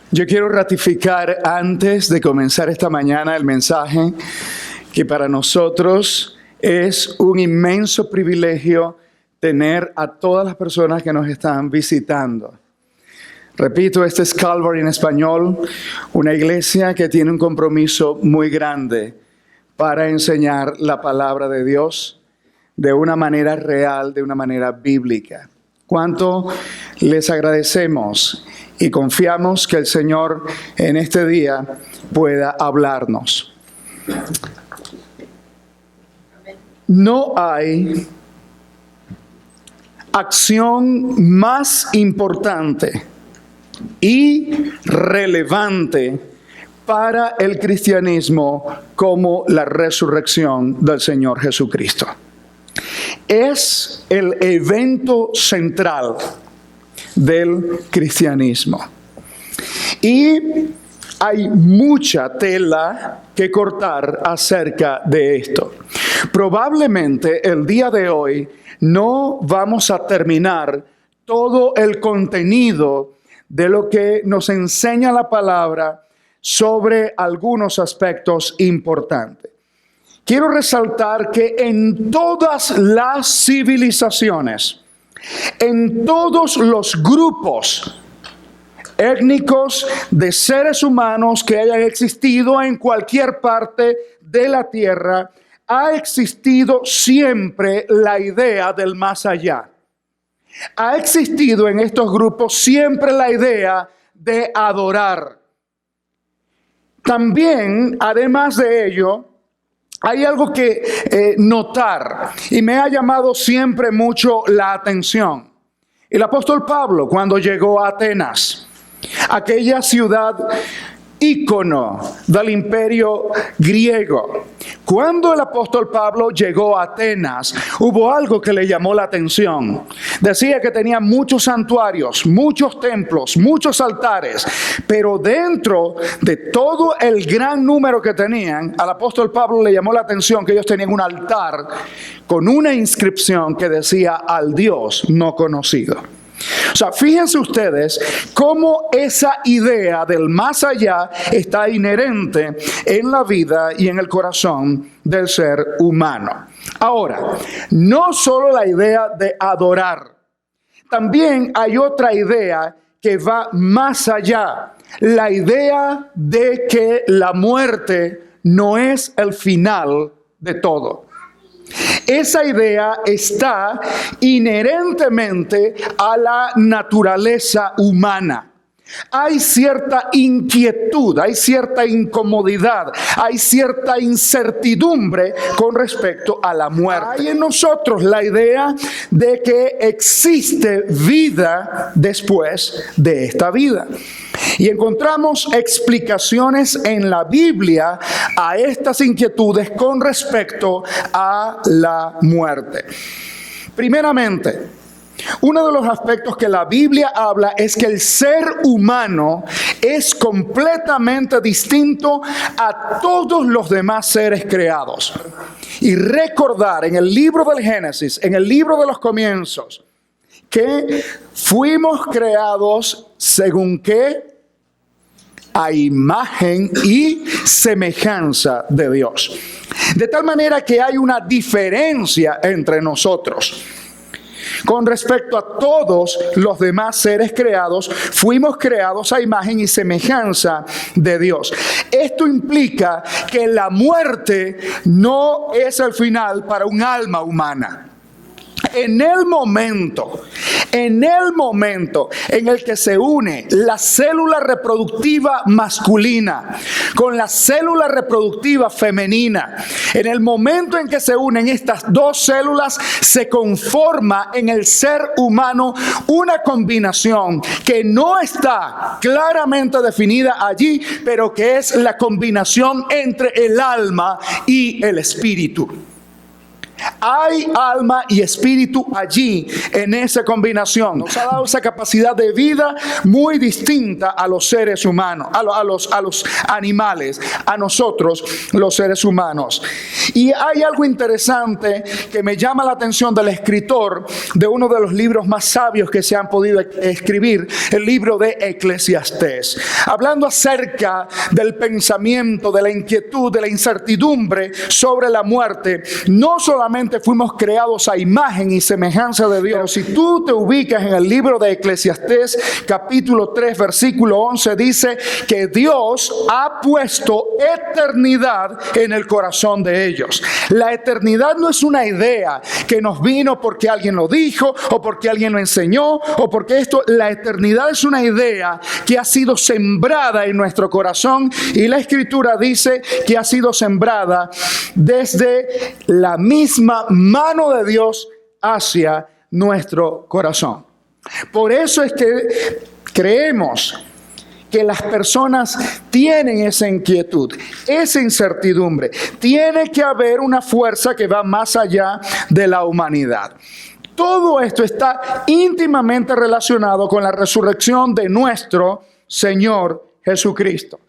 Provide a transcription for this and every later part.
Yo quiero ratificar antes de comenzar esta mañana el mensaje que para nosotros es un inmenso privilegio tener a todas las personas que nos están visitando. Repito, este es Calvary en español, una iglesia que tiene un compromiso muy grande para enseñar la palabra de Dios de una manera real, de una manera bíblica. ¿Cuánto les agradecemos y confiamos que el Señor en este día pueda hablarnos? No hay acción más importante y relevante para el cristianismo como la resurrección del Señor Jesucristo. Es el evento central del cristianismo. Y hay mucha tela que cortar acerca de esto. Probablemente el día de hoy no vamos a terminar todo el contenido de lo que nos enseña la palabra sobre algunos aspectos importantes. Quiero resaltar que en todas las civilizaciones, en todos los grupos étnicos de seres humanos que hayan existido en cualquier parte de la tierra, ha existido siempre la idea del más allá. Ha existido en estos grupos siempre la idea de adorar. También, además de ello, hay algo que notar y me ha llamado siempre mucho la atención. El apóstol Pablo, cuando llegó a Atenas, aquella ciudad ícono del imperio griego, cuando el apóstol Pablo llegó a Atenas, hubo algo que le llamó la atención. Decía que tenía muchos santuarios, muchos templos, muchos altares, pero dentro de todo el gran número que tenían, al apóstol Pablo le llamó la atención que ellos tenían un altar con una inscripción que decía al Dios no conocido. O sea, fíjense ustedes cómo esa idea del más allá está inherente en la vida y en el corazón del ser humano. Ahora, no solo la idea de adorar, también hay otra idea que va más allá. La idea de que la muerte no es el final de todo. Esa idea está inherentemente a la naturaleza humana. Hay cierta inquietud, hay cierta incomodidad, hay cierta incertidumbre con respecto a la muerte. Hay en nosotros la idea de que existe vida después de esta vida. Y encontramos explicaciones en la Biblia a estas inquietudes con respecto a la muerte. Primeramente, uno de los aspectos que la Biblia habla es que el ser humano es completamente distinto a todos los demás seres creados. Y recordar en el libro del Génesis, en el libro de los comienzos, que fuimos creados según qué, a imagen y semejanza de Dios. De tal manera que hay una diferencia entre nosotros. Con respecto a todos los demás seres creados, fuimos creados a imagen y semejanza de Dios. Esto implica que la muerte no es el final para un alma humana. En el momento en el que se une la célula reproductiva masculina con la célula reproductiva femenina, en el momento en que se unen estas dos células, se conforma en el ser humano una combinación que no está claramente definida allí, pero que es la combinación entre el alma y el espíritu. Hay alma y espíritu allí en esa combinación. Nos ha dado esa capacidad de vida muy distinta a los seres humanos, a los animales, a nosotros los seres humanos. Y hay algo interesante que me llama la atención del escritor de uno de los libros más sabios que se han podido escribir, el libro de Eclesiastés, hablando acerca del pensamiento, de la inquietud, de la incertidumbre sobre la muerte. No solamente fuimos creados a imagen y semejanza de Dios, pero si tú te ubicas en el libro de Eclesiastés, capítulo 3, versículo 11, dice que Dios ha puesto eternidad en el corazón de ellos. La eternidad no es una idea que nos vino porque alguien lo dijo, o porque alguien lo enseñó, o porque esto. La eternidad es una idea que ha sido sembrada en nuestro corazón, y la Escritura dice que ha sido sembrada desde la misma mano de Dios hacia nuestro corazón. Por eso es que creemos que las personas tienen esa inquietud, esa incertidumbre. Tiene que haber una fuerza que va más allá de la humanidad. Todo esto está íntimamente relacionado con la resurrección de nuestro Señor Jesucristo.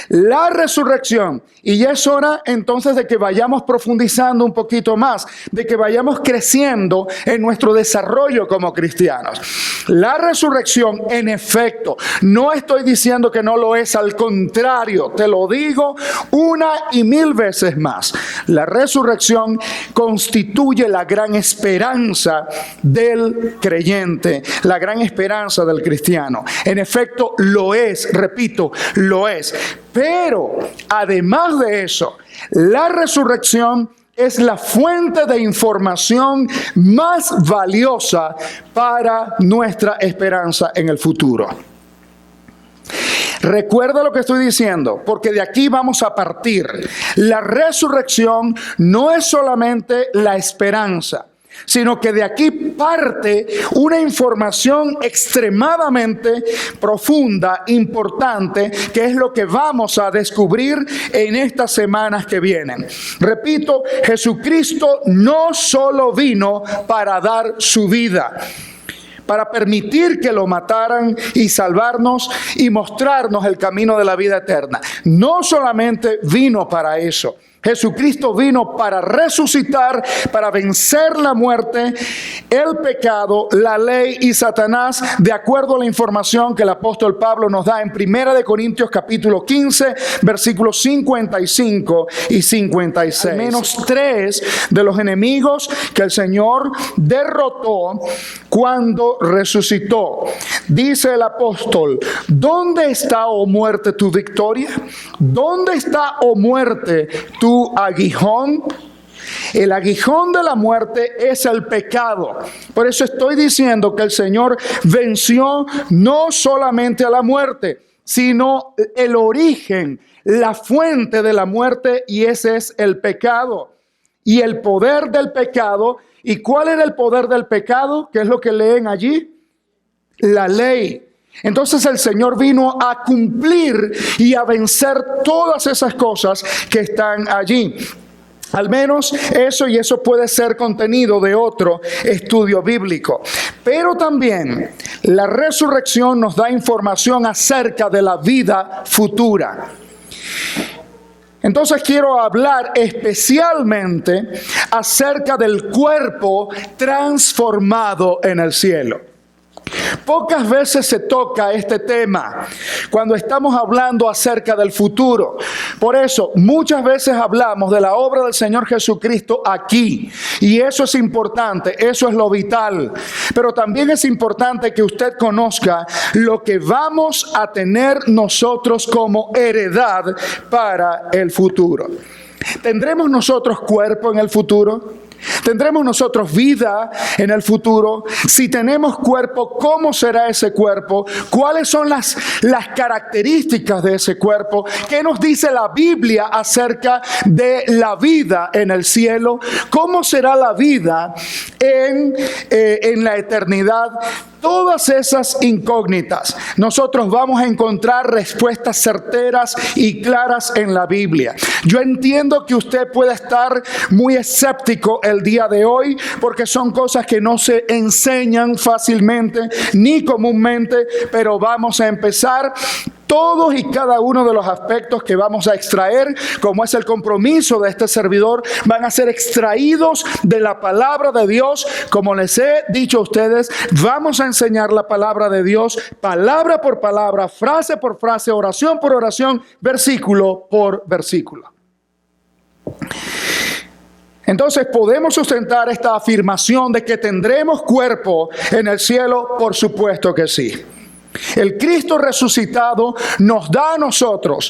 La resurrección, y ya es hora entonces de que vayamos profundizando un poquito más, de que vayamos creciendo en nuestro desarrollo como cristianos. La resurrección, en efecto, no estoy diciendo que no lo es, al contrario, te lo digo una y mil veces más. La resurrección constituye la gran esperanza del creyente, la gran esperanza del cristiano. En efecto, lo es, repito, lo es. Pero, además de eso, la resurrección es la fuente de información más valiosa para nuestra esperanza en el futuro. Recuerda lo que estoy diciendo, porque de aquí vamos a partir. La resurrección no es solamente la esperanza, sino que de aquí parte una información extremadamente profunda, importante, que es lo que vamos a descubrir en estas semanas que vienen. Repito, Jesucristo no solo vino para dar su vida, para permitir que lo mataran y salvarnos y mostrarnos el camino de la vida eterna. No solamente vino para eso. Jesucristo vino para resucitar, para vencer la muerte, el pecado, la ley y Satanás, de acuerdo a la información que el apóstol Pablo nos da en 1 de Corintios capítulo 15, versículos 55 y 56. Al menos 3 de los enemigos que el Señor derrotó cuando resucitó. Dice el apóstol: ¿dónde está, oh muerte, tu victoria? ¿Dónde está, oh muerte, tu aguijón? El aguijón de la muerte es el pecado. Por eso estoy diciendo que el Señor venció no solamente a la muerte, sino el origen, la fuente de la muerte, y ese es el pecado. Y el poder del pecado. ¿Y cuál era el poder del pecado? ¿Qué es lo que leen allí? La ley. Entonces el Señor vino a cumplir y a vencer todas esas cosas que están allí. Al menos eso, y eso puede ser contenido de otro estudio bíblico. Pero también la resurrección nos da información acerca de la vida futura. Entonces quiero hablar especialmente acerca del cuerpo transformado en el cielo. Pocas veces se toca este tema cuando estamos hablando acerca del futuro. Por eso, muchas veces hablamos de la obra del Señor Jesucristo aquí. Y eso es importante, eso es lo vital. Pero también es importante que usted conozca lo que vamos a tener nosotros como heredad para el futuro. ¿Tendremos nosotros cuerpo en el futuro? ¿Tendremos nosotros vida en el futuro? Si tenemos cuerpo, ¿cómo será ese cuerpo? ¿Cuáles son las características de ese cuerpo? ¿Qué nos dice la Biblia acerca de la vida en el cielo? ¿Cómo será la vida en la eternidad? Todas esas incógnitas, nosotros vamos a encontrar respuestas certeras y claras en la Biblia. Yo entiendo que usted puede estar muy escéptico el día de hoy, porque son cosas que no se enseñan fácilmente ni comúnmente, pero vamos a empezar. Todos y cada uno de los aspectos que vamos a extraer, como es el compromiso de este servidor, van a ser extraídos de la palabra de Dios. Como les he dicho a ustedes, vamos a enseñar la palabra de Dios, palabra por palabra, frase por frase, oración por oración, versículo por versículo. Entonces, ¿podemos sustentar esta afirmación de que tendremos cuerpo en el cielo? Por supuesto que sí. El Cristo resucitado nos da a nosotros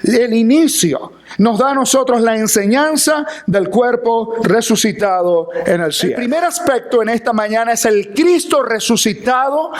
el inicio, nos da a nosotros la enseñanza del cuerpo resucitado en el cielo. El primer aspecto en esta mañana es el Cristo resucitado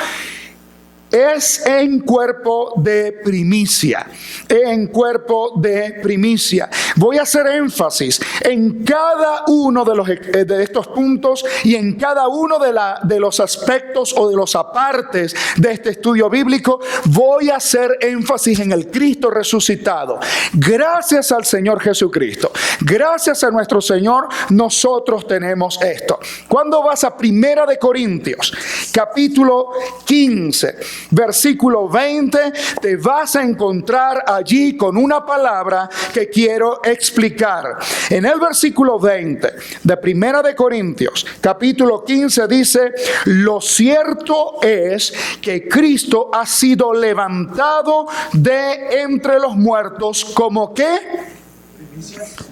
es en cuerpo de primicia, en cuerpo de primicia. Voy a hacer énfasis en cada uno de estos puntos y en cada uno de los aspectos o de los apartes de este estudio bíblico. Voy a hacer énfasis en el Cristo resucitado. Gracias al Señor Jesucristo, gracias a nuestro Señor, nosotros tenemos esto. Cuando vas a Primera de Corintios, capítulo 15, versículo 20, te vas a encontrar allí con una palabra que quiero explicar. En el versículo 20 de Primera de Corintios, capítulo 15, dice: lo cierto es que Cristo ha sido levantado de entre los muertos como ¿qué?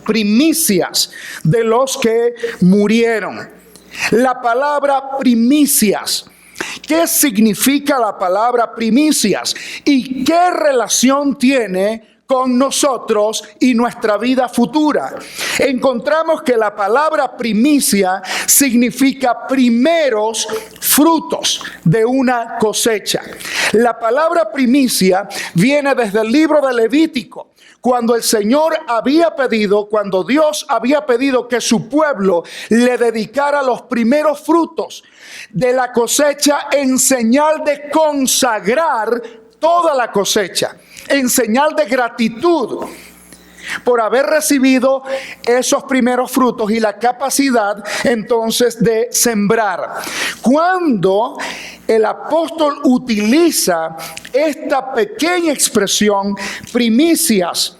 Primicias de los que murieron. La palabra primicias. ¿Qué significa la palabra primicias? ¿Y qué relación tiene con nosotros y nuestra vida futura? Encontramos que la palabra primicia significa primeros frutos de una cosecha. La palabra primicia viene desde el libro de Levítico. Cuando el Señor había pedido, cuando Dios había pedido que su pueblo le dedicara los primeros frutos de la cosecha en señal de consagrar toda la cosecha, en señal de gratitud por haber recibido esos primeros frutos y la capacidad entonces de sembrar. Cuando el apóstol utiliza esta pequeña expresión, primicias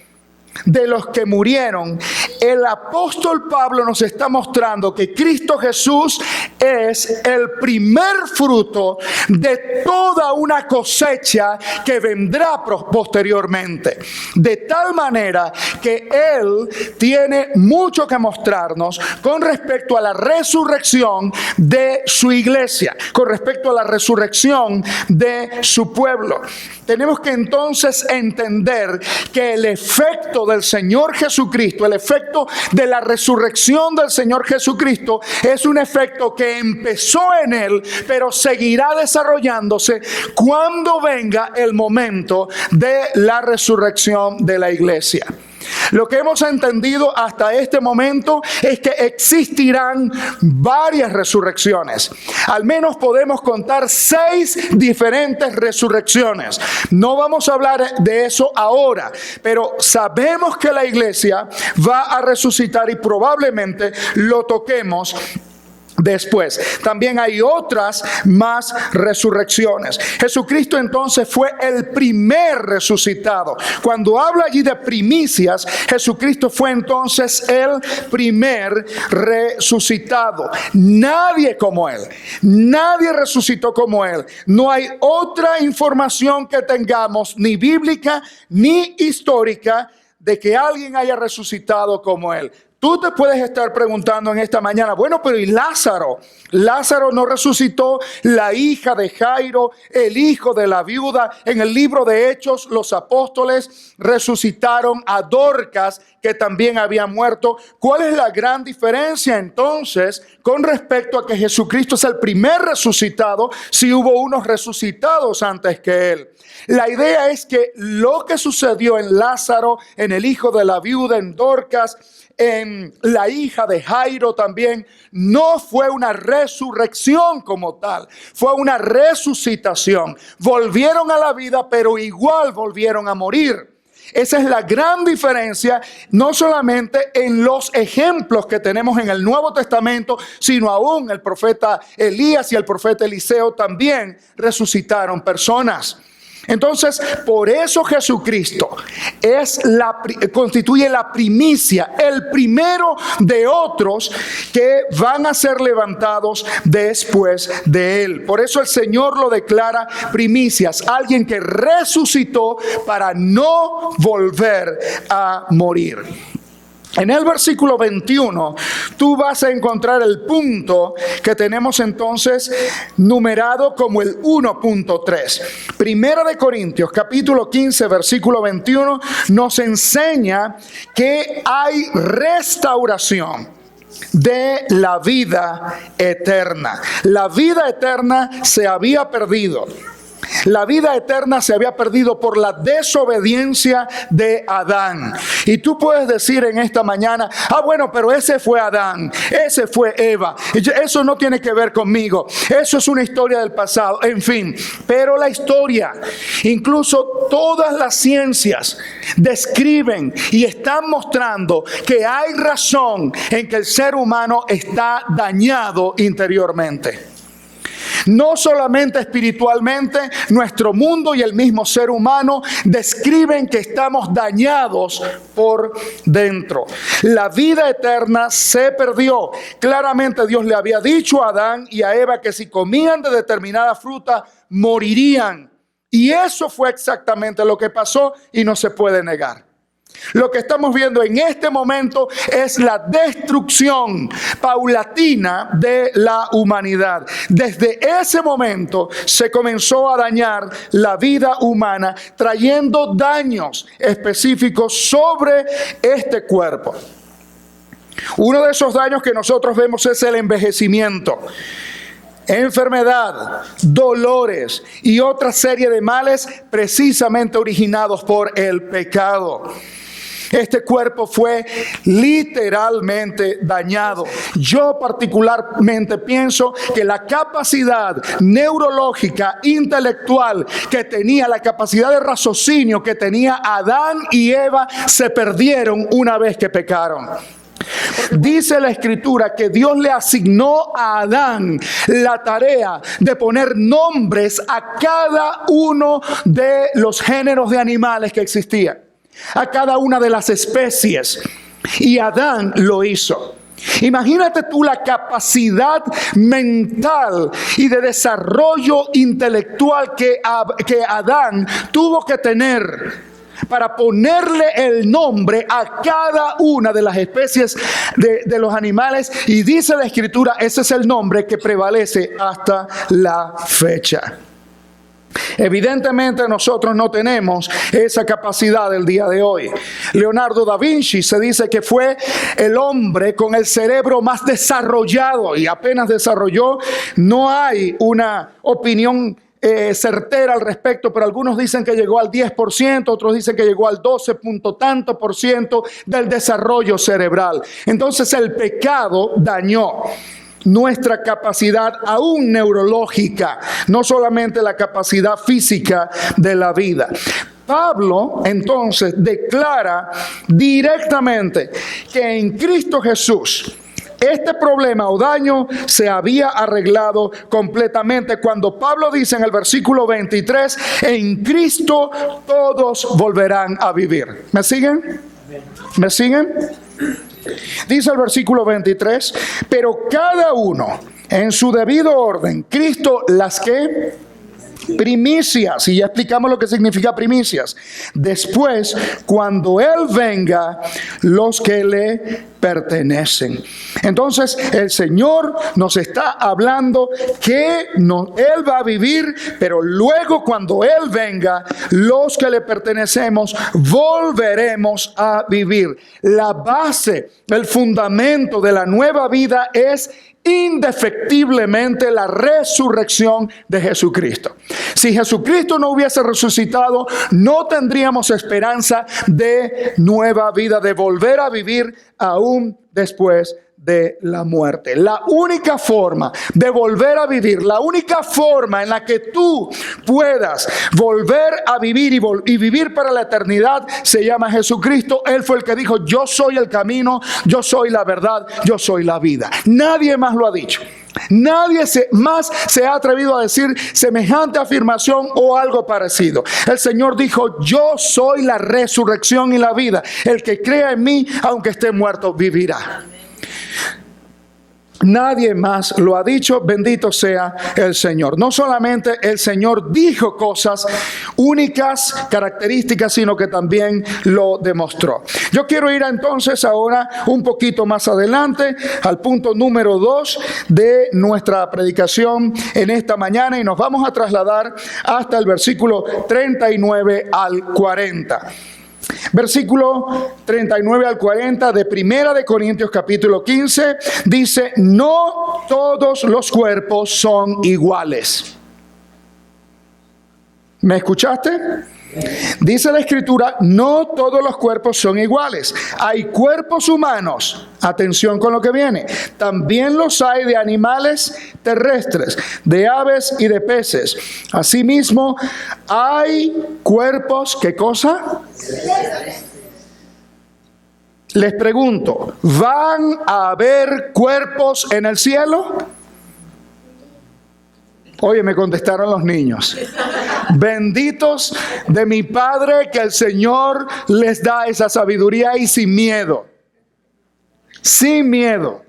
de los que murieron, el apóstol Pablo nos está mostrando que Cristo Jesús es el primer fruto de toda una cosecha que vendrá posteriormente. De tal manera que Él tiene mucho que mostrarnos con respecto a la resurrección de su iglesia, con respecto a la resurrección de su pueblo. Tenemos que entonces entender que el efecto del Señor Jesucristo, el efecto de la resurrección del Señor Jesucristo, es un efecto que empezó en Él, pero seguirá desarrollándose cuando venga el momento de la resurrección de la iglesia. Lo que hemos entendido hasta este momento es que existirán varias resurrecciones. Al menos podemos contar 6 diferentes resurrecciones. No vamos a hablar de eso ahora, pero sabemos que la iglesia va a resucitar y probablemente lo toquemos después. También hay otras más resurrecciones. Jesucristo entonces fue el primer resucitado. Cuando habla allí de primicias, Jesucristo fue entonces el primer resucitado. Nadie como Él. Nadie resucitó como Él. No hay otra información que tengamos, ni bíblica ni histórica, de que alguien haya resucitado como Él. Tú te puedes estar preguntando en esta mañana, bueno, pero ¿y Lázaro? Lázaro no resucitó, la hija de Jairo, el hijo de la viuda. En el libro de Hechos, los apóstoles resucitaron a Dorcas, que también había muerto. ¿Cuál es la gran diferencia entonces con respecto a que Jesucristo es el primer resucitado, si hubo unos resucitados antes que Él? La idea es que lo que sucedió en Lázaro, en el hijo de la viuda, en Dorcas, en la hija de Jairo también, no fue una resurrección como tal, fue una resucitación. Volvieron a la vida, pero igual volvieron a morir. Esa es la gran diferencia, no solamente en los ejemplos que tenemos en el Nuevo Testamento, sino aún el profeta Elías y el profeta Eliseo también resucitaron personas. Entonces, por eso Jesucristo constituye la primicia, el primero de otros que van a ser levantados después de él. Por eso el Señor lo declara primicias, alguien que resucitó para no volver a morir. En el versículo 21, tú vas a encontrar el punto que tenemos entonces numerado como el 1.3. Primera de Corintios, capítulo 15, versículo 21, nos enseña que hay restauración de la vida eterna. La vida eterna se había perdido. La vida eterna se había perdido por la desobediencia de Adán. Y tú puedes decir en esta mañana, bueno, pero ese fue Adán, ese fue Eva, eso no tiene que ver conmigo, eso es una historia del pasado, en fin. Pero la historia, incluso todas las ciencias describen y están mostrando que hay razón en que el ser humano está dañado interiormente. No solamente espiritualmente, nuestro mundo y el mismo ser humano describen que estamos dañados por dentro. La vida eterna se perdió. Claramente Dios le había dicho a Adán y a Eva que si comían de determinada fruta, morirían. Y eso fue exactamente lo que pasó y no se puede negar. Lo que estamos viendo en este momento es la destrucción paulatina de la humanidad. Desde ese momento se comenzó a dañar la vida humana, trayendo daños específicos sobre este cuerpo. Uno de esos daños que nosotros vemos es el envejecimiento. Enfermedad, dolores y otra serie de males precisamente originados por el pecado. Este cuerpo fue literalmente dañado. Yo particularmente pienso que la capacidad neurológica, intelectual que tenía, la capacidad de raciocinio que tenía Adán y Eva se perdieron una vez que pecaron. Dice la Escritura que Dios le asignó a Adán la tarea de poner nombres a cada uno de los géneros de animales que existían, a cada una de las especies, y Adán lo hizo. Imagínate tú la capacidad mental y de desarrollo intelectual que Adán tuvo que tener para ponerle el nombre a cada una de las especies de los animales. Y dice la Escritura, ese es el nombre que prevalece hasta la fecha. Evidentemente nosotros no tenemos esa capacidad el día de hoy. Leonardo da Vinci se dice que fue el hombre con el cerebro más desarrollado y apenas desarrolló. No hay una opinión certera al respecto, pero algunos dicen que llegó al 10%, otros dicen que llegó al 12 punto tanto por ciento del desarrollo cerebral. Entonces el pecado dañó nuestra capacidad aún neurológica, no solamente la capacidad física de la vida. Pablo entonces declara directamente que en Cristo Jesús este problema o daño se había arreglado completamente. Cuando Pablo dice en el versículo 23, en Cristo todos volverán a vivir. ¿Me siguen? ¿Me siguen? Dice el versículo 23, pero cada uno en su debido orden, Cristo las que primicias, y ya explicamos lo que significa primicias. Después, cuando Él venga, los que le pertenecen. Entonces, el Señor nos está hablando que Él va a vivir, pero luego cuando Él venga, los que le pertenecemos volveremos a vivir. La base, el fundamento de la nueva vida es indefectiblemente la resurrección de Jesucristo. Si Jesucristo no hubiese resucitado, no tendríamos esperanza de nueva vida, de volver a vivir aún después de la muerte. La única forma de volver a vivir, la única forma en la que tú puedas volver a vivir y vivir para la eternidad se llama Jesucristo. Él fue el que dijo: yo soy el camino, yo soy la verdad, yo soy la vida. Nadie más lo ha dicho. Nadie más se ha atrevido a decir semejante afirmación o algo parecido. El Señor dijo: yo soy la resurrección y la vida. El que crea en mí, aunque esté muerto, vivirá. Nadie más lo ha dicho. Bendito sea el Señor. No solamente el Señor dijo cosas únicas, características, sino que también lo demostró. Yo quiero ir entonces ahora un poquito más adelante al punto número 2 de nuestra predicación en esta mañana, y nos vamos a trasladar hasta el versículo 39 al 40. Versículo 39 al 40 de Primera de Corintios capítulo 15 dice: no todos los cuerpos son iguales. ¿Me escuchaste? Dice la Escritura: no todos los cuerpos son iguales. Hay cuerpos humanos, atención con lo que viene, también los hay de animales terrestres, de aves y de peces. Asimismo, hay cuerpos, ¿qué cosa? Les pregunto, ¿van a haber cuerpos en el cielo? Oye, me contestaron los niños. Benditos de mi Padre, que el Señor les da esa sabiduría y sin miedo. Sin miedo.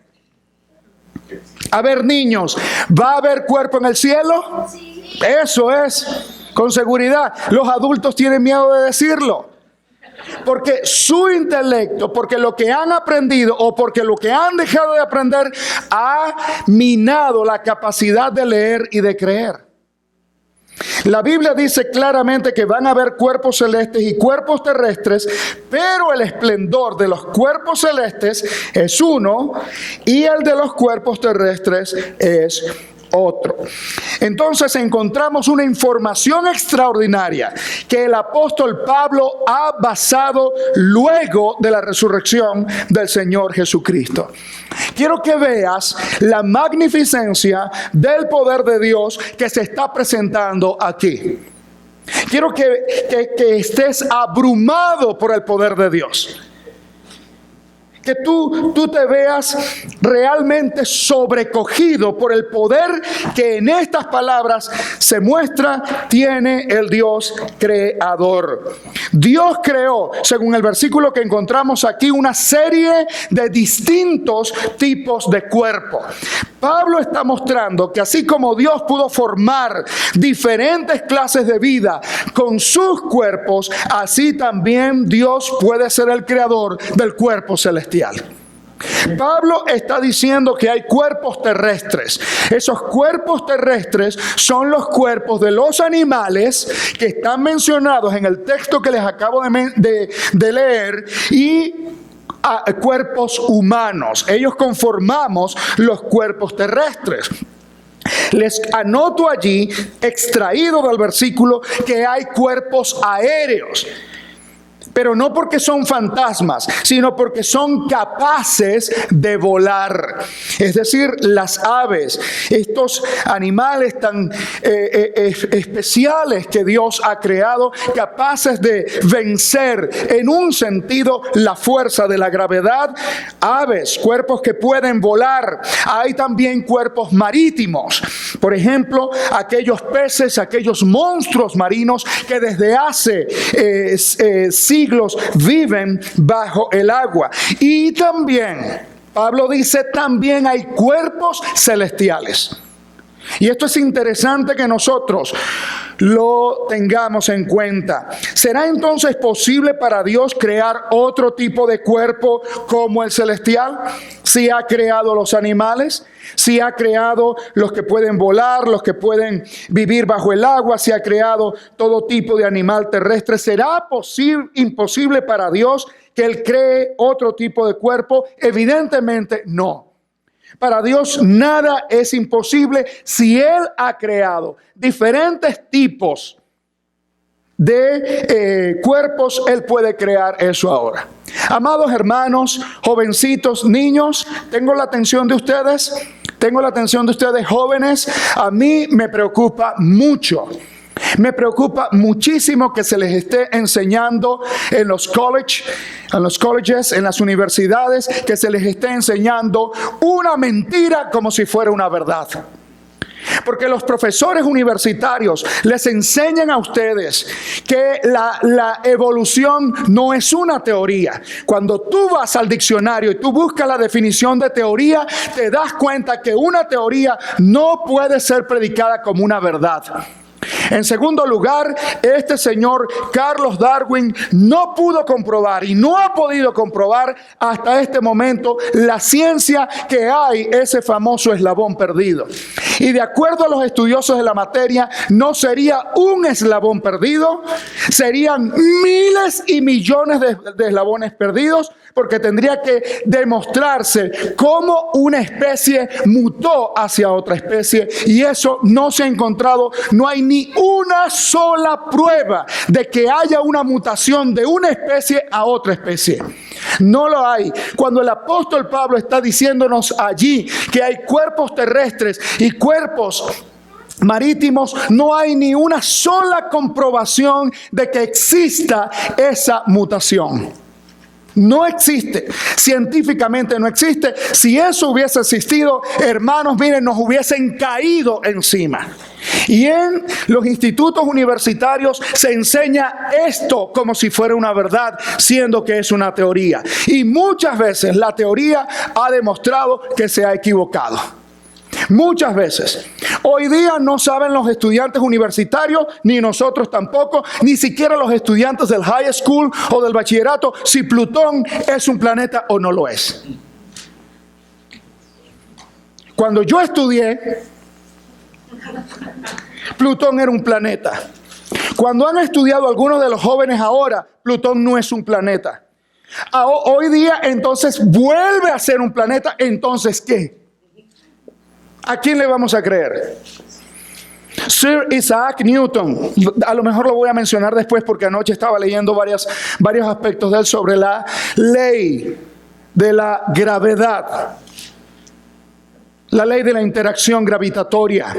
A ver, niños, ¿va a haber cuerpo en el cielo? Sí. Eso es, con seguridad. Los adultos tienen miedo de decirlo. Porque su intelecto, porque lo que han aprendido o porque lo que han dejado de aprender ha minado la capacidad de leer y de creer. La Biblia dice claramente que van a haber cuerpos celestes y cuerpos terrestres, pero el esplendor de los cuerpos celestes es uno y el de los cuerpos terrestres es otro. Entonces encontramos una información extraordinaria que el apóstol Pablo ha basado luego de la resurrección del Señor Jesucristo. Quiero que veas la magnificencia del poder de Dios que se está presentando aquí. Quiero que estés abrumado por el poder de Dios. Que tú te veas realmente sobrecogido por el poder que en estas palabras se muestra tiene el Dios creador. Dios creó, según el versículo que encontramos aquí, una serie de distintos tipos de cuerpo. Pablo está mostrando que así como Dios pudo formar diferentes clases de vida con sus cuerpos, así también Dios puede ser el creador del cuerpo celestial. Pablo está diciendo que hay cuerpos terrestres. Esos cuerpos terrestres son los cuerpos de los animales que están mencionados en el texto que les acabo de leer, y cuerpos humanos. Ellos conformamos los cuerpos terrestres. Les anoto allí, extraído del versículo, que hay cuerpos aéreos. Pero no porque son fantasmas, sino porque son capaces de volar. Es decir, las aves, estos animales tan especiales que Dios ha creado, capaces de vencer en un sentido la fuerza de la gravedad. Aves, cuerpos que pueden volar. Hay también cuerpos marítimos. Por ejemplo, aquellos peces, aquellos monstruos marinos que desde hace siglos viven bajo el agua. Y también, Pablo dice, también hay cuerpos celestiales. Y esto es interesante que nosotros lo tengamos en cuenta. ¿Será entonces posible para Dios crear otro tipo de cuerpo como el celestial? Si ha creado los animales, si ha creado los que pueden volar, los que pueden vivir bajo el agua, si ha creado todo tipo de animal terrestre, ¿será imposible para Dios que Él cree otro tipo de cuerpo? Evidentemente no. Para Dios nada es imposible si Él ha creado diferentes tipos de cuerpos, Él puede crear eso ahora. Amados hermanos, jovencitos, niños, tengo la atención de ustedes. Tengo la atención de ustedes, jóvenes. A mí me preocupa mucho. Me preocupa muchísimo que se les esté enseñando en los colleges, en las universidades, que se les esté enseñando una mentira como si fuera una verdad. Porque los profesores universitarios les enseñan a ustedes que la evolución no es una teoría. Cuando tú vas al diccionario y tú buscas la definición de teoría, te das cuenta que una teoría no puede ser predicada como una verdad. En segundo lugar, este señor Carlos Darwin no pudo comprobar y no ha podido comprobar hasta este momento la ciencia que hay ese famoso eslabón perdido. Y de acuerdo a los estudiosos de la materia, no sería un eslabón perdido, serían miles y millones de eslabones perdidos, porque tendría que demostrarse cómo una especie mutó hacia otra especie, y eso no se ha encontrado. No hay ni una sola prueba de que haya una mutación de una especie a otra especie. No lo hay. Cuando el apóstol Pablo está diciéndonos allí que hay cuerpos terrestres y cuerpos marítimos, no hay ni una sola comprobación de que exista esa mutación. No existe, científicamente no existe. Si eso hubiese existido, hermanos, miren, nos hubiesen caído encima. Y en los institutos universitarios se enseña esto como si fuera una verdad, siendo que es una teoría. Y muchas veces la teoría ha demostrado que se ha equivocado. Muchas veces. Hoy día no saben los estudiantes universitarios, ni nosotros tampoco, ni siquiera los estudiantes del high school o del bachillerato, si Plutón es un planeta o no lo es. Cuando yo estudié, Plutón era un planeta. Cuando han estudiado algunos de los jóvenes ahora, Plutón no es un planeta. Hoy día entonces vuelve a ser un planeta. Entonces, ¿qué? ¿A quién le vamos a creer? Sir Isaac Newton, a lo mejor lo voy a mencionar después porque anoche estaba leyendo varios aspectos de él sobre la ley de la gravedad, la ley de la interacción gravitatoria.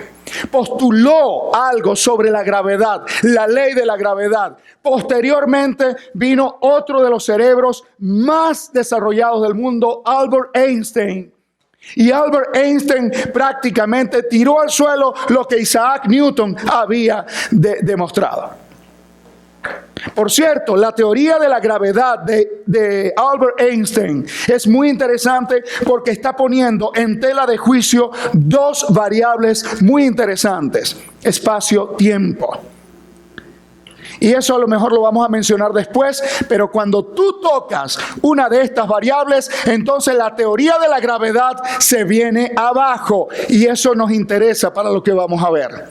Postuló algo sobre la gravedad, la ley de la gravedad. Posteriormente vino otro de los cerebros más desarrollados del mundo, Albert Einstein. Y Albert Einstein prácticamente tiró al suelo lo que Isaac Newton había demostrado. Por cierto, la teoría de la gravedad de Albert Einstein es muy interesante porque está poniendo en tela de juicio dos variables muy interesantes: espacio-tiempo. Y eso a lo mejor lo vamos a mencionar después, pero cuando tú tocas una de estas variables, entonces la teoría de la gravedad se viene abajo. Y eso nos interesa para lo que vamos a ver.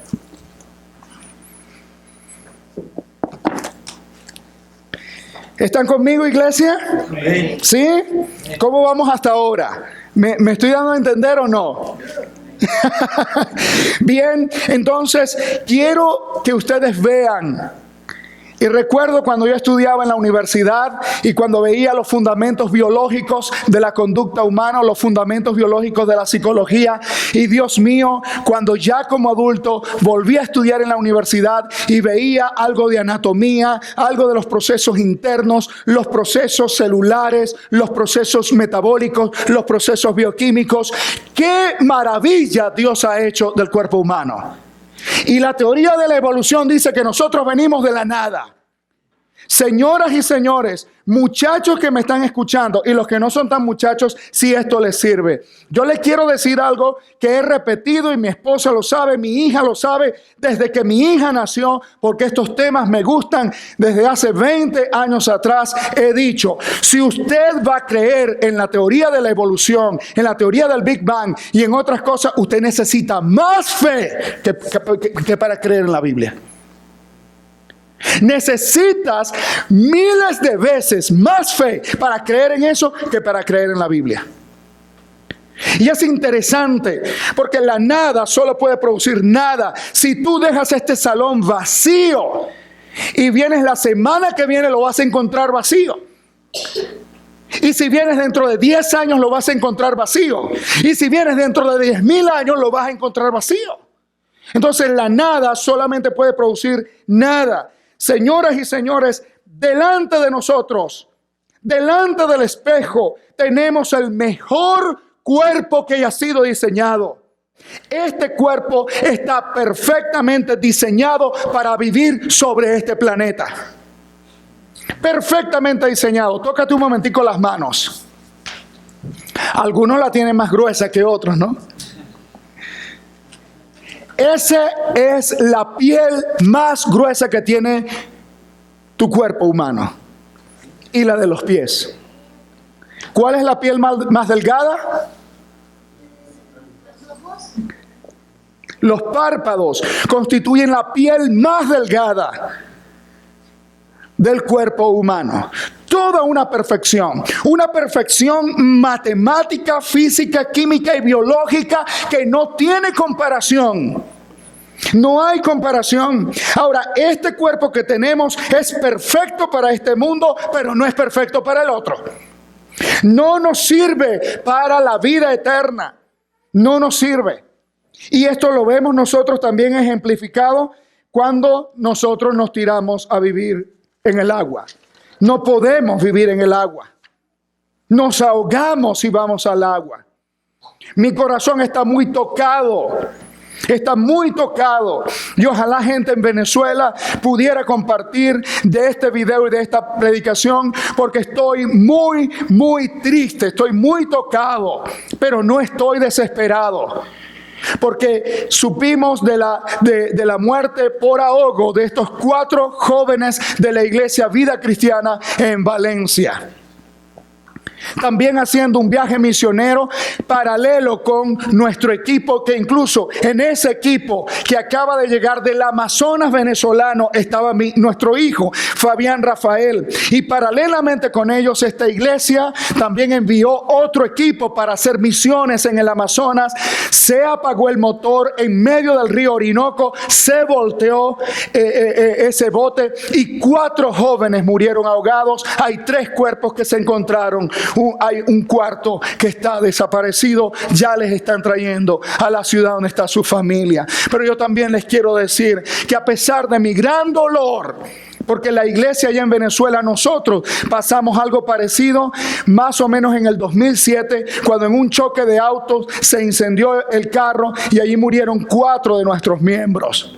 ¿Están conmigo, iglesia? ¿Sí? ¿Cómo vamos hasta ahora? ¿Me estoy dando a entender o no? Bien, entonces quiero que ustedes vean. Y recuerdo cuando yo estudiaba en la universidad y cuando veía los fundamentos biológicos de la conducta humana, los fundamentos biológicos de la psicología, y Dios mío, cuando ya como adulto volví a estudiar en la universidad y veía algo de anatomía, algo de los procesos internos, los procesos celulares, los procesos metabólicos, los procesos bioquímicos, ¡qué maravilla Dios ha hecho del cuerpo humano! Y la teoría de la evolución dice que nosotros venimos de la nada. Señoras y señores, muchachos que me están escuchando y los que no son tan muchachos, si esto les sirve. Yo les quiero decir algo que he repetido y mi esposa lo sabe, mi hija lo sabe desde que mi hija nació, porque estos temas me gustan desde hace 20 años atrás. He dicho, si usted va a creer en la teoría de la evolución, en la teoría del Big Bang y en otras cosas, usted necesita más fe que para creer en la Biblia. Necesitas miles de veces más fe para creer en eso que para creer en la Biblia. Y es interesante porque la nada solo puede producir nada. Si tú dejas este salón vacío Y vienes la semana que viene, lo vas a encontrar vacío. Y si vienes dentro de 10 años, lo vas a encontrar vacío. Y si vienes dentro de 10,000 años, lo vas a encontrar vacío. Entonces la nada solamente puede producir nada. Señoras y señores, delante de nosotros, delante del espejo, tenemos el mejor cuerpo que haya sido diseñado. Este cuerpo está perfectamente diseñado para vivir sobre este planeta. Perfectamente diseñado. Tócate un momentico las manos. Algunos la tienen más gruesa que otros, ¿no? Esa es la piel más gruesa que tiene tu cuerpo humano. Y la de los pies. ¿Cuál es la piel más delgada? Los párpados constituyen la piel más delgada del cuerpo humano. Toda una perfección matemática, física, química y biológica que no tiene comparación. No hay comparación. Ahora, este cuerpo que tenemos es perfecto para este mundo, pero no es perfecto para el otro. No nos sirve para la vida eterna. No nos sirve. Y esto lo vemos nosotros también ejemplificado cuando nosotros nos tiramos a vivir en el agua. No podemos vivir en el agua. Nos ahogamos si vamos al agua. Mi corazón está muy tocado. Está muy tocado. Y ojalá gente en Venezuela pudiera compartir de este video y de esta predicación, porque estoy muy, muy triste. Estoy muy tocado, pero no estoy desesperado. Porque supimos de la muerte por ahogo de estos 4 jóvenes de la iglesia Vida Cristiana en Valencia. También haciendo un viaje misionero paralelo con nuestro equipo, que incluso en ese equipo que acaba de llegar del Amazonas venezolano estaba nuestro hijo Fabián Rafael, y paralelamente con ellos esta iglesia también envió otro equipo para hacer misiones en el Amazonas. Se apagó el motor en medio del río Orinoco, se volteó ese bote y 4 jóvenes murieron ahogados. Hay 3 cuerpos que se encontraron. Hay un cuarto que está desaparecido. Ya les están trayendo a la ciudad donde está su familia. Pero yo también les quiero decir que a pesar de mi gran dolor, porque la iglesia allá en Venezuela, nosotros pasamos algo parecido más o menos en el 2007, cuando en un choque de autos se incendió el carro y allí murieron 4 de nuestros miembros.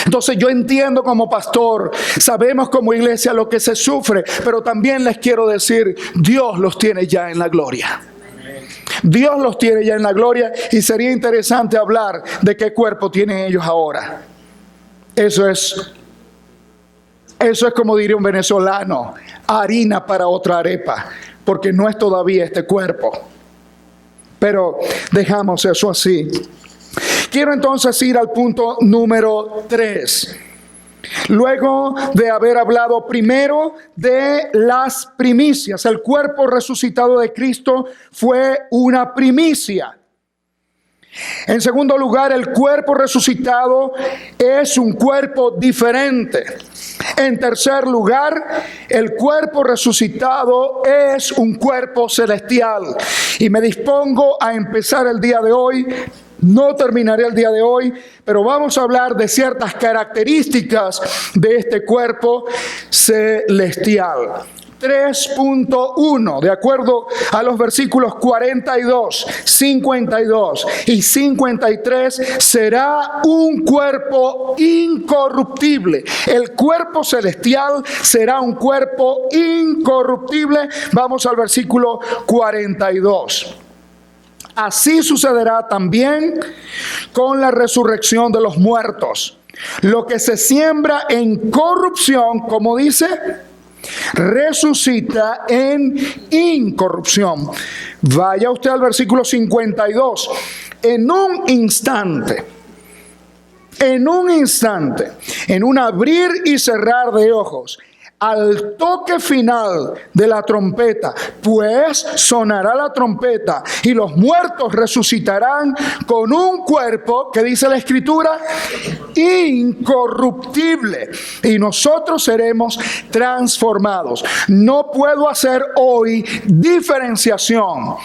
Entonces yo entiendo como pastor, sabemos como iglesia lo que se sufre, pero también les quiero decir, Dios los tiene ya en la gloria. Dios los tiene ya en la gloria, y sería interesante hablar de qué cuerpo tienen ellos ahora. Eso es como diría un venezolano, harina para otra arepa, porque no es todavía este cuerpo. Pero dejamos eso así. Quiero entonces ir al punto número 3. Luego de haber hablado primero de las primicias, el cuerpo resucitado de Cristo fue una primicia. En segundo lugar, el cuerpo resucitado es un cuerpo diferente. En tercer lugar, el cuerpo resucitado es un cuerpo celestial. Y me dispongo a empezar el día de hoy. No terminaré el día de hoy, pero vamos a hablar de ciertas características de este cuerpo celestial. 3.1, de acuerdo a los versículos 42, 52 y 53, será un cuerpo incorruptible. El cuerpo celestial será un cuerpo incorruptible. Vamos al versículo 42. Así sucederá también con la resurrección de los muertos. Lo que se siembra en corrupción, como dice, resucita en incorrupción. Vaya usted al versículo 52. En un instante, en un abrir y cerrar de ojos, al toque final de la trompeta, pues sonará la trompeta y los muertos resucitarán con un cuerpo, que dice la Escritura, incorruptible, y nosotros seremos transformados. No puedo hacer hoy diferenciación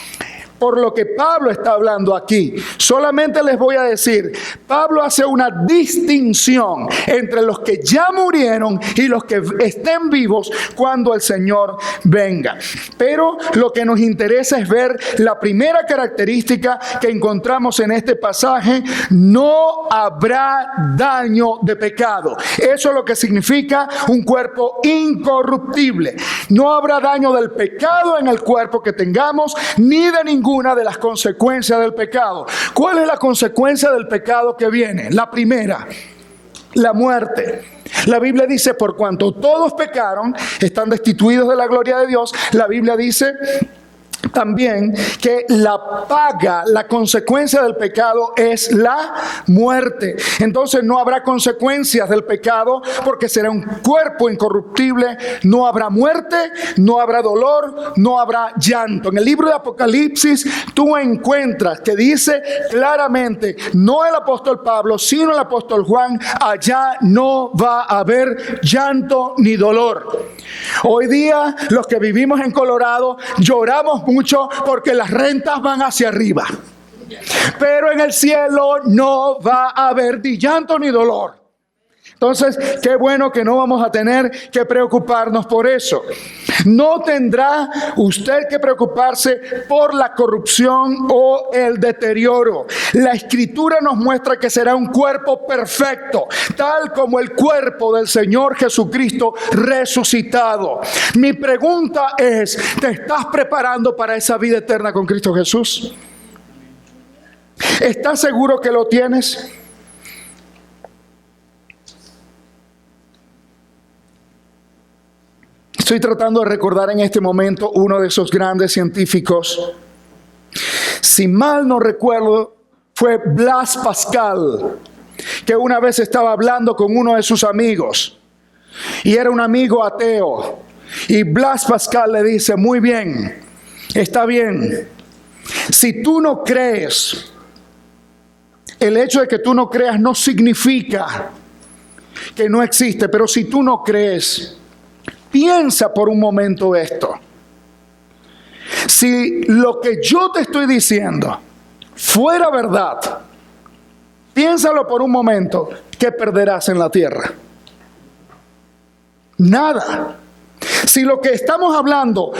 por lo que Pablo está hablando aquí. Solamente les voy a decir, Pablo hace una distinción entre los que ya murieron y los que estén vivos cuando el Señor venga. Pero lo que nos interesa es ver la primera característica que encontramos en este pasaje: no habrá daño de pecado. Eso es lo que significa un cuerpo incorruptible. No habrá daño del pecado en el cuerpo que tengamos, ni de ninguna de las consecuencias del pecado. ¿Cuál es la consecuencia del pecado que viene? La primera, la muerte. La Biblia dice, por cuanto todos pecaron, están destituidos de la gloria de Dios. La Biblia dice también que la paga, la consecuencia del pecado es la muerte. Entonces no habrá consecuencias del pecado porque será un cuerpo incorruptible. No habrá muerte, no habrá dolor, no habrá llanto. En el libro de Apocalipsis tú encuentras que dice claramente, no el apóstol Pablo, sino el apóstol Juan, allá no va a haber llanto ni dolor. Hoy día los que vivimos en Colorado lloramos mucho porque las rentas van hacia arriba. Pero en el cielo no va a haber ni llanto ni dolor. Entonces, qué bueno que no vamos a tener que preocuparnos por eso. No tendrá usted que preocuparse por la corrupción o el deterioro. La Escritura nos muestra que será un cuerpo perfecto, tal como el cuerpo del Señor Jesucristo resucitado. Mi pregunta es, ¿te estás preparando para esa vida eterna con Cristo Jesús? ¿Estás seguro que lo tienes? Estoy tratando de recordar en este momento uno de esos grandes científicos. Si mal no recuerdo, fue Blaise Pascal, que una vez estaba hablando con uno de sus amigos, y era un amigo ateo. Y Blaise Pascal le dice, muy bien, está bien, si tú no crees, el hecho de que tú no creas no significa que no existe, pero si tú no crees, piensa por un momento esto. Si lo que yo te estoy diciendo fuera verdad, piénsalo por un momento, ¿qué perderás en la tierra? Nada. Si lo que estamos hablando,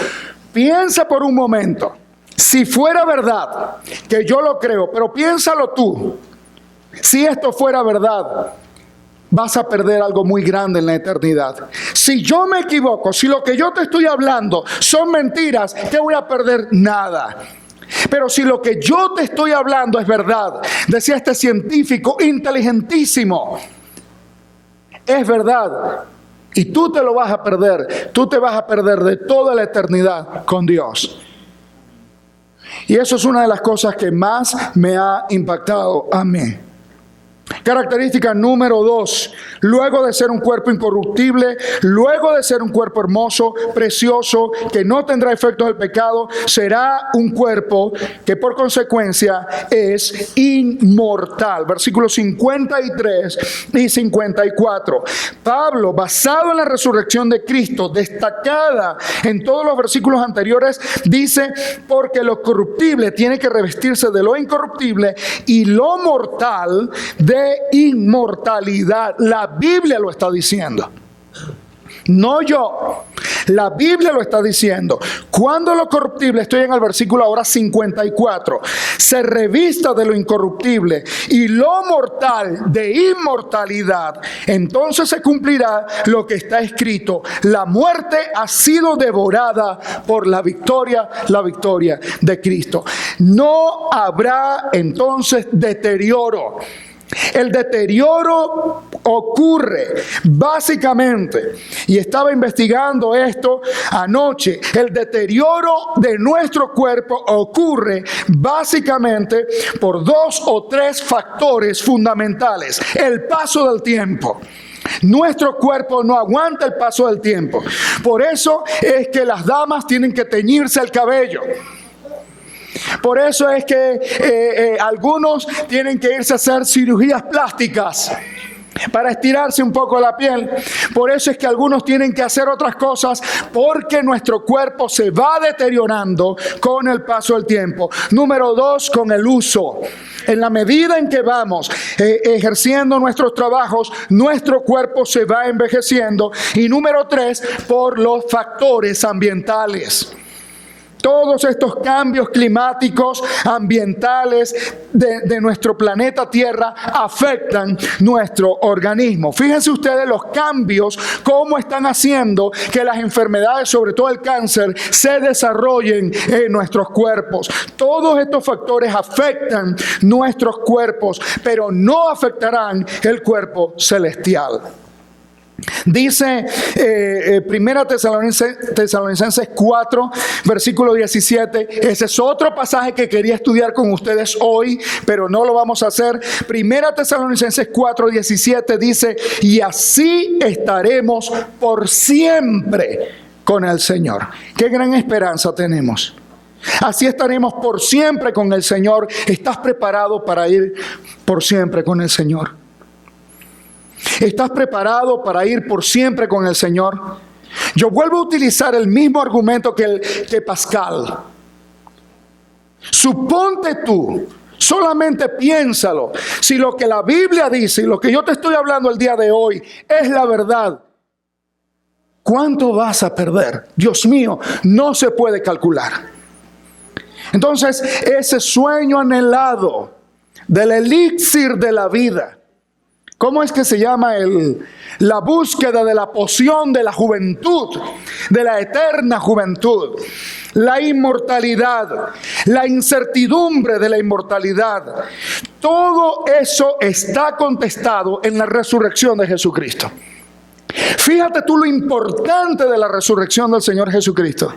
piensa por un momento, si fuera verdad, que yo lo creo, pero piénsalo tú, si esto fuera verdad, vas a perder algo muy grande en la eternidad. Si yo me equivoco, si lo que yo te estoy hablando son mentiras, ¿qué voy a perder? Nada. Pero si lo que yo te estoy hablando es verdad, decía este científico inteligentísimo, es verdad, y tú te lo vas a perder, tú te vas a perder de toda la eternidad con Dios. Y eso es una de las cosas que más me ha impactado a mí. Característica número 2, luego de ser un cuerpo incorruptible, luego de ser un cuerpo hermoso, precioso, que no tendrá efectos del pecado, será un cuerpo que por consecuencia es inmortal. Versículos 53 y 54. Pablo, basado en la resurrección de Cristo, destacada en todos los versículos anteriores, dice, porque lo corruptible tiene que revestirse de lo incorruptible y lo mortal de inmortalidad. La Biblia lo está diciendo, no yo. La Biblia lo está diciendo. Cuando lo corruptible, estoy en el versículo ahora 54, se revista de lo incorruptible y lo mortal de inmortalidad, entonces se cumplirá lo que está escrito: la muerte ha sido devorada por la victoria de Cristo. No habrá entonces deterioro. El deterioro ocurre básicamente, y estaba investigando esto anoche, el deterioro de nuestro cuerpo ocurre básicamente por 2 o 3 factores fundamentales. El paso del tiempo. Nuestro cuerpo no aguanta el paso del tiempo. Por eso es que las damas tienen que teñirse el cabello. Por eso es que algunos tienen que irse a hacer cirugías plásticas para estirarse un poco la piel. Por eso es que algunos tienen que hacer otras cosas, porque nuestro cuerpo se va deteriorando con el paso del tiempo. Número 2, con el uso. En la medida en que vamos ejerciendo nuestros trabajos, nuestro cuerpo se va envejeciendo. Y número 3, por los factores ambientales. Todos estos cambios climáticos, ambientales de nuestro planeta Tierra afectan nuestro organismo. Fíjense ustedes los cambios, cómo están haciendo que las enfermedades, sobre todo el cáncer, se desarrollen en nuestros cuerpos. Todos estos factores afectan nuestros cuerpos, pero no afectarán el cuerpo celestial. Dice 1 Tesalonicenses 4, versículo 17. Ese es otro pasaje que quería estudiar con ustedes hoy, pero no lo vamos a hacer. 1 Tesalonicenses 4, 17 dice: y así estaremos por siempre con el Señor. Qué gran esperanza tenemos. Así estaremos por siempre con el Señor. ¿Estás preparado para ir por siempre con el Señor? ¿Estás preparado para ir por siempre con el Señor? Yo vuelvo a utilizar el mismo argumento que Pascal. Suponte tú, solamente piénsalo, si lo que la Biblia dice y lo que yo te estoy hablando el día de hoy es la verdad, ¿cuánto vas a perder? Dios mío, no se puede calcular. Entonces, ese sueño anhelado del elixir de la vida, ¿cómo es que se llama? La búsqueda de la poción de la juventud, de la eterna juventud, la inmortalidad, la incertidumbre de la inmortalidad. Todo eso está contestado en la resurrección de Jesucristo. Fíjate tú lo importante de la resurrección del Señor Jesucristo,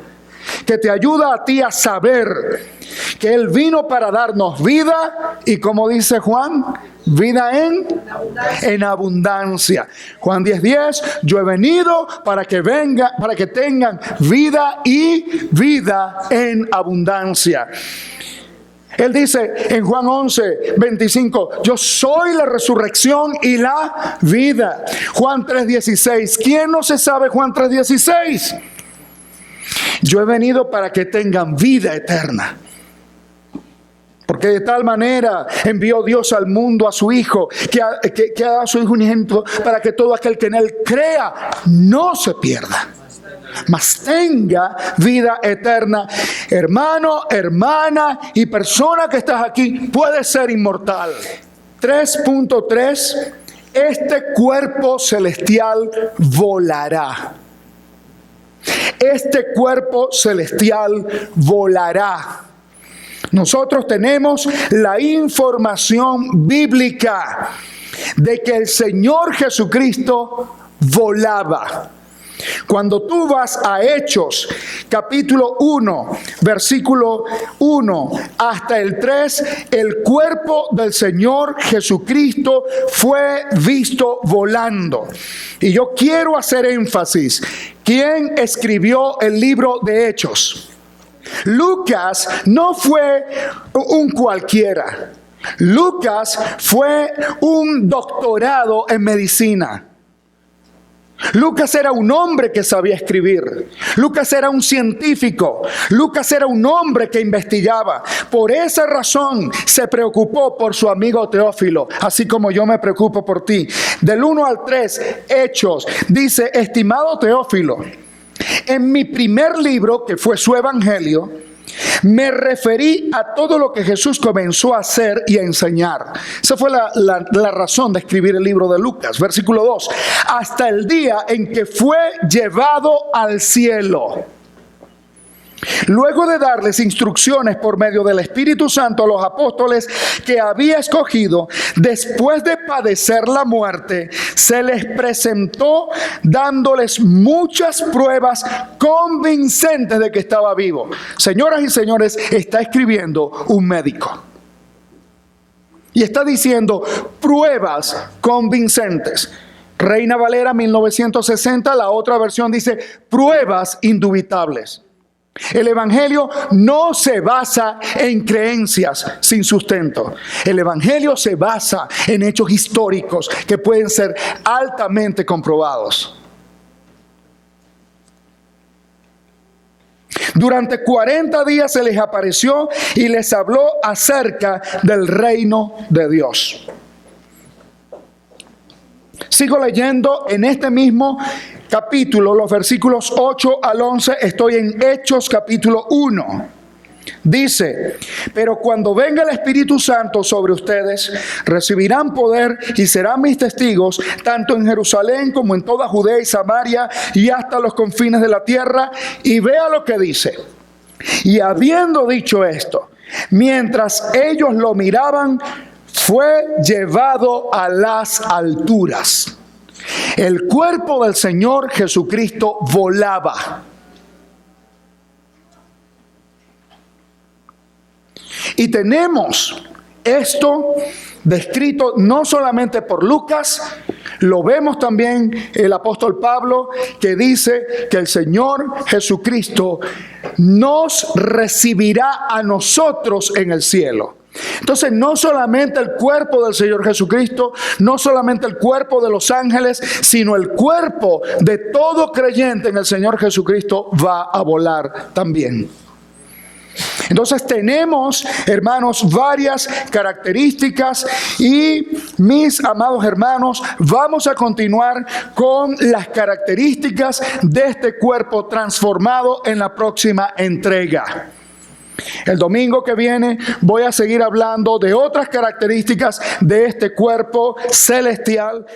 que te ayuda a ti a saber que Él vino para darnos vida y, como dice Juan, vida en abundancia. Juan 10:10, yo he venido para que tengan vida y vida en abundancia. Él dice en Juan 11:25, yo soy la resurrección y la vida. Juan 3:16, ¿quién no se sabe Juan 3:16? Yo he venido para que tengan vida eterna. Porque de tal manera envió Dios al mundo a su Hijo, que ha dado a su Hijo unigénito, para que todo aquel que en Él crea no se pierda, mas tenga vida eterna. Hermano, hermana y persona que estás aquí, puedes ser inmortal. 3.3, este cuerpo celestial volará. Este cuerpo celestial volará. Nosotros tenemos la información bíblica de que el Señor Jesucristo volaba. Cuando tú vas a Hechos, capítulo 1, versículo 1 hasta el 3, el cuerpo del Señor Jesucristo fue visto volando. Y yo quiero hacer énfasis. ¿Quién escribió el libro de Hechos? Lucas no fue un cualquiera. Lucas fue un doctorado en medicina. Lucas era un hombre que sabía escribir. Lucas era un científico. Lucas era un hombre que investigaba. Por esa razón se preocupó por su amigo Teófilo, así como yo me preocupo por ti. Del 1 al 3, Hechos, dice: estimado Teófilo, en mi primer libro, que fue su Evangelio, me referí a todo lo que Jesús comenzó a hacer y a enseñar. Esa fue la razón de escribir el libro de Lucas. Versículo 2. Hasta el día en que fue llevado al cielo. Luego de darles instrucciones por medio del Espíritu Santo a los apóstoles que había escogido, después de padecer la muerte, se les presentó dándoles muchas pruebas convincentes de que estaba vivo. Señoras y señores, está escribiendo un médico. Y está diciendo pruebas convincentes. Reina Valera 1960, la otra versión dice pruebas indubitables. El Evangelio no se basa en creencias sin sustento. El Evangelio se basa en hechos históricos que pueden ser altamente comprobados. Durante 40 días se les apareció y les habló acerca del reino de Dios. Sigo leyendo en este mismo capítulo, los versículos 8 al 11, estoy en Hechos capítulo 1. Dice, pero cuando venga el Espíritu Santo sobre ustedes, recibirán poder y serán mis testigos, tanto en Jerusalén como en toda Judea y Samaria y hasta los confines de la tierra. Y vea lo que dice. Y habiendo dicho esto, mientras ellos lo miraban, fue llevado a las alturas. El cuerpo del Señor Jesucristo volaba. Y tenemos esto descrito no solamente por Lucas, lo vemos también el apóstol Pablo, que dice que el Señor Jesucristo nos recibirá a nosotros en el cielo. Entonces, no solamente el cuerpo del Señor Jesucristo, no solamente el cuerpo de los ángeles, sino el cuerpo de todo creyente en el Señor Jesucristo va a volar también. Entonces tenemos, hermanos, varias características y, mis amados hermanos, vamos a continuar con las características de este cuerpo transformado en la próxima entrega. El domingo que viene voy a seguir hablando de otras características de este cuerpo celestial.